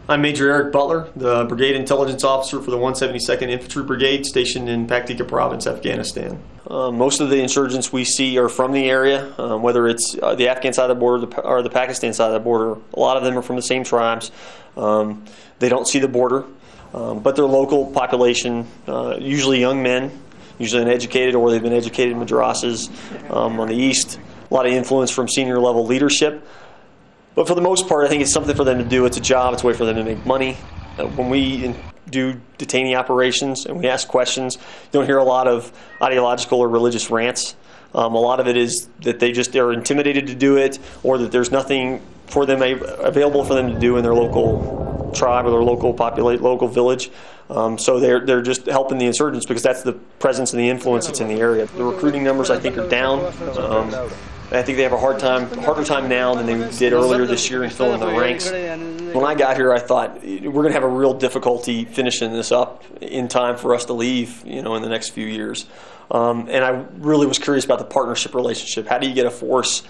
I'm Major Eric Butler, the Brigade Intelligence Officer for the 172nd Infantry Brigade stationed in Patika Province, Afghanistan. Most of the insurgents we see are from the area, whether it's the Afghan side of the border or the Pakistan side of the border. A lot of them are from the same tribes. They don't see the border, but their local population, usually young men, usually uneducated or they've been educated in madrasas on the east. A lot of influence from senior level leadership. But for the most part, I think it's something for them to do. It's a job. It's a way for them to make money. When we do detainee operations and we ask questions, you don't hear a lot of ideological or religious rants. A lot of it is that they're intimidated to do it, or that there's nothing for them available for them to do in their local tribe or their local village. So they're just helping the insurgents because that's the presence and the influence that's in the area. The recruiting numbers, I think, are down. I think they have a harder time now than they did earlier this year in filling the ranks. When I got here, I thought we're going to have a real difficulty finishing this up in time for us to leave, in the next few years. And I really was curious about the partnership relationship. How do you get a force,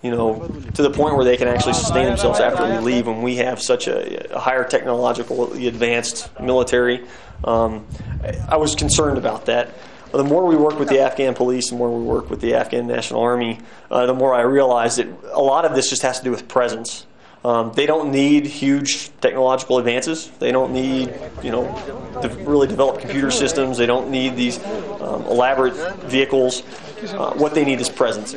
to the point where they can actually sustain themselves after we leave when we have such a higher technologically advanced military? I was concerned about that. The more we work with the Afghan police, the more we work with the Afghan National Army, the more I realized that a lot of this just has to do with presence. They don't need huge technological advances. They don't need, to really develop computer systems. They don't need these elaborate vehicles. What they need is presence.